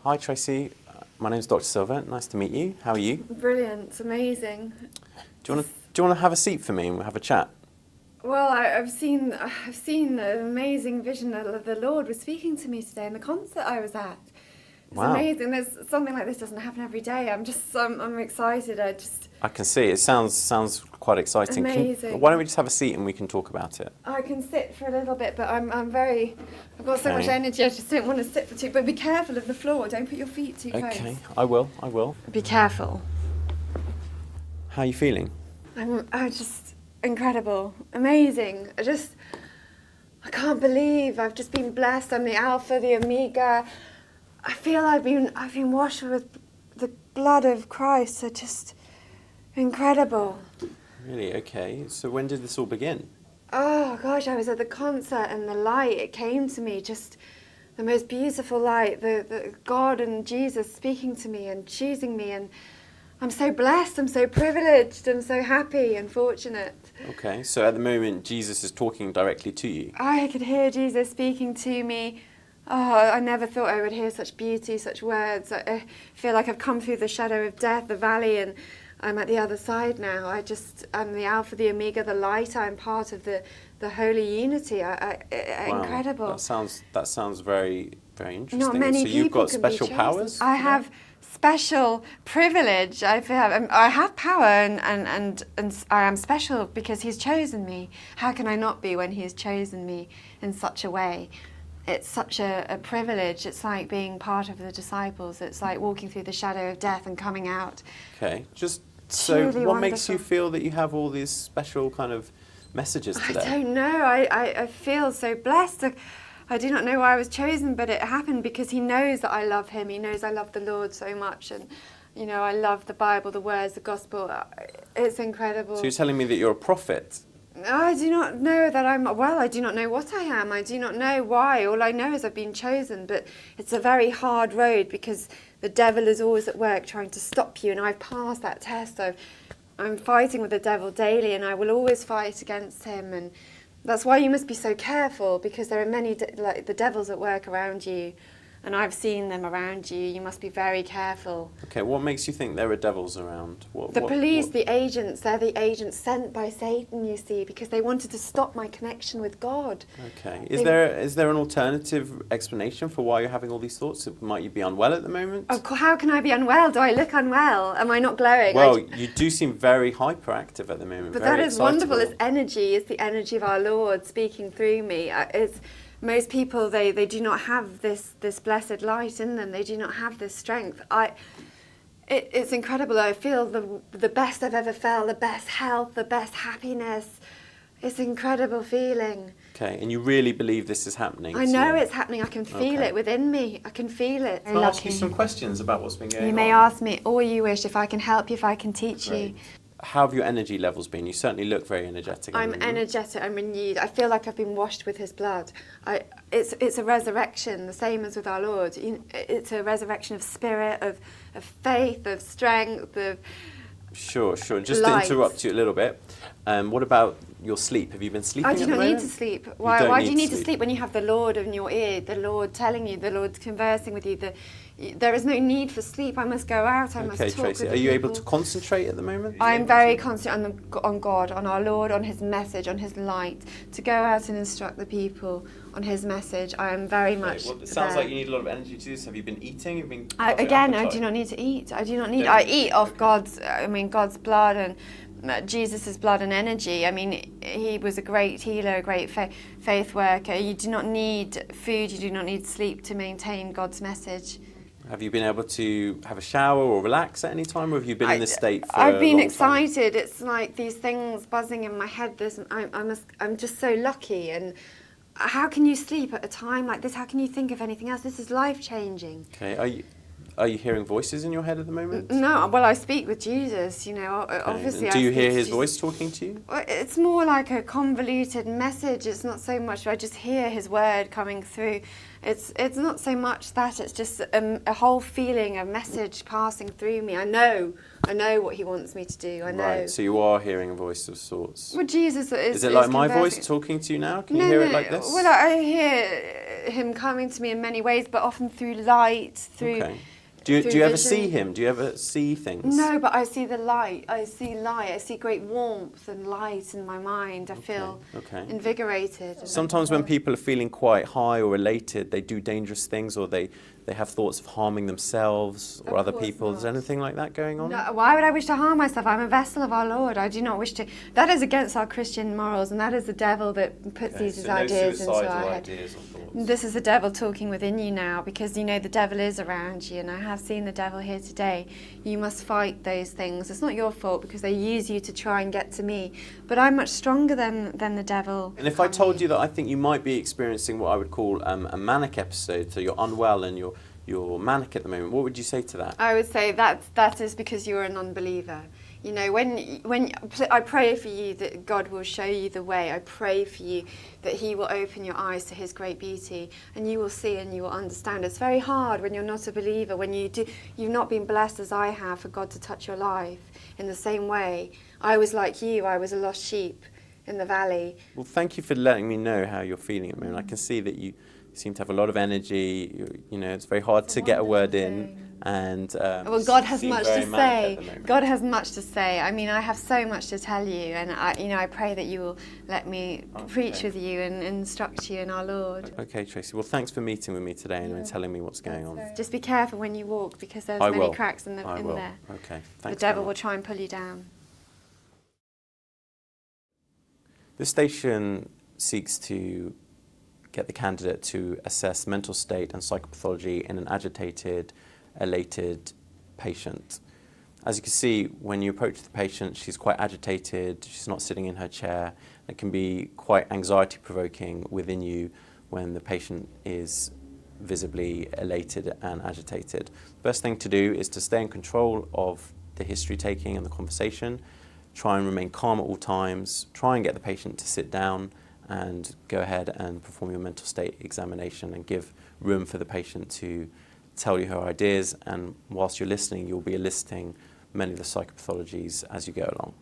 Hi Tracy, my name's Dr. Silver. Nice to meet you. How are you? Brilliant, amazing. Do you want to have a seat for me and we'll have a chat? Well, I've seen an amazing vision that the Lord was speaking to me today in the concert I was at. It's Wow. amazing. There's something like this doesn't happen every day. I'm excited. I can see it. Sounds quite exciting. Amazing. Why don't we just have a seat and we can talk about it? I can sit for a little bit, but I've got so much Okay. energy. I just don't want to sit for too. But be careful of the floor. Don't put your feet too close. Okay, I will. Be careful. How are you feeling? I'm just incredible, amazing. I can't believe I've just been blessed. I'm the Alpha, the Omega. I feel I've been washed with the blood of Christ. So just incredible. Really? Okay. So when did this all begin? Oh gosh, I was at the concert and the light, it came to me, just the most beautiful light, the God and Jesus speaking to me and choosing me, and I'm so blessed, I'm so privileged, I'm so happy and fortunate. Okay. So at the moment, Jesus is talking directly to you. I could hear Jesus speaking to me. Oh, I never thought I would hear such beauty, such words. I feel like I've come through the shadow of death, the valley, and I'm at the other side now. I'm the Alpha, the Omega, the light. I'm part of the holy unity. Wow. Incredible. That sounds very, very interesting. Not many so people you've got can be special chosen. powers? I have special privilege. I have power, and I am special because He's chosen me. How can I not be when He's chosen me in such a way? It's such a privilege. It's like being part of the disciples. It's like walking through the shadow of death and coming out. Okay. So Truly what makes you wonderful. feel that you have all these special kind of messages today? I don't know. I feel so blessed. I do not know why I was chosen, but it happened because He knows that I love Him. He knows I love the Lord so much, and I love the Bible, the words, the gospel. It's incredible. So you're telling me that you're a prophet? I do not know that I do not know what I am. I do not know why. All I know is I've been chosen, but it's a very hard road because the devil is always at work trying to stop you, and I've passed that test. I'm fighting with the devil daily, and I will always fight against him, and that's why you must be so careful, because there are many, like the devils at work around you, and I've seen them around you. You must be very careful. Okay, what makes you think there are devils around? The police, the agents, they're the agents sent by Satan, you see, because they wanted to stop my connection with God. Okay. Is there an alternative explanation for why you're having all these thoughts? Might you be unwell at the moment? How can I be unwell? Do I look unwell? Am I not glowing? Well, you do seem very hyperactive at the moment. But very that is excitable. wonderful. It's energy. It's the energy of our Lord speaking through me. Most people, they do not have this blessed light in them. They do not have this strength. It's incredible. I feel the best I've ever felt, the best health, the best happiness. It's an incredible feeling. Okay, and you really believe this is happening? I know it's happening. I can feel it within me. I can feel it. Can I ask you some questions about what's been going on? You may ask me all you wish, if I can help you, if I can teach Great. you. How have your energy levels been? You certainly look very energetic. I'm energetic, I'm renewed. I feel like I've been washed with His blood. It's a resurrection, the same as with our Lord. It's a resurrection of spirit, of faith, of strength, of Sure. Just light. to interrupt you a little bit, what about your sleep? Have you been sleeping I do at the not need moment? to sleep. don't Why do need you need to to sleep when you have the Lord in your ear, the Lord telling you, the Lord conversing with you? There is no need for sleep. I must go out. I must Okay, talk Tracy, with are you able people. to concentrate at the moment? I'm very constant on God, on our Lord, on His message, on His light, to go out and instruct the people on His message. I am very much Well, it sounds there. like you need a lot of energy to do this. Have you been eating? Have you been I do not need to eat. I do not need. I eat off God's blood and Jesus' blood and energy. I mean, He was a great healer, a great faith worker. You do not need food. You do not need sleep to maintain God's message. Have you been able to have a shower or relax at any time, or have you been in this state for I've been a long time? excited. It's like these things buzzing in my head. I'm just so lucky. And how can you sleep at a time like this? How can you think of anything else? This is life-changing. Okay, are you hearing voices in your head at the moment? No, well, I speak with Jesus, obviously. And do you I hear speak to His Jesus. voice talking to you? Well, it's more like a convoluted message. It's not so much, I just hear His word coming through. It's not so much that, it's just a whole feeling, a message passing through me. I know what He wants me to do. I know. Right, so you are hearing a voice of sorts. Well, Jesus is it like my conversing. voice talking to you now? Can you hear it like this? Well, I hear him coming to me in many ways, but often through light, through. Okay. Do you through ever vision. see him? Do you ever see things? No, but I see the light. I see light. I see great warmth and light in my mind. I feel invigorated. Sometimes when people are feeling quite high or elated, they do dangerous things, or they have thoughts of harming themselves or other people. Is there anything like that going on? No, why would I wish to harm myself? I'm a vessel of our Lord. I do not wish to. That is against our Christian morals, and that is the devil that puts these ideas into our head. This is the devil talking within you now, because you know the devil is around you, and I have seen the devil here today. You must fight those things. It's not your fault, because they use you to try and get to me. But I'm much stronger than the devil. And if I told you that I think you might be experiencing what I would call a manic episode, so you're unwell and you're manic at the moment, what would you say to that? I would say that is because you're an unbeliever. You know, when I pray for you that God will show you the way. I pray for you that He will open your eyes to His great beauty, and you will see and you will understand. It's very hard when you're not a believer, when you've not been blessed as I have for God to touch your life in the same way. I was like you. I was a lost sheep in the valley. Well, thank you for letting me know how you're feeling at the moment. I can see that you seem to have a lot of energy. You know, it's very hard to get a word in. And well, God has much to say. God has much to say. I mean, I have so much to tell you, and I pray that you will let me preach with you and instruct you in our Lord. Okay, Tracy. Well, thanks for meeting with me today and telling me what's going on. Just be careful when you walk, because there's many cracks in there. Okay. Thanks. The devil will try and pull you down. This station seeks to get the candidate to assess mental state and psychopathology in an agitated, elated patient. As you can see, when you approach the patient, she's quite agitated, she's not sitting in her chair. It can be quite anxiety-provoking within you when the patient is visibly elated and agitated. The best thing to do is to stay in control of the history taking and the conversation, try and remain calm at all times, try and get the patient to sit down, and go ahead and perform your mental state examination and give room for the patient to tell you her ideas, and whilst you're listening, you'll be eliciting many of the psychopathologies as you go along.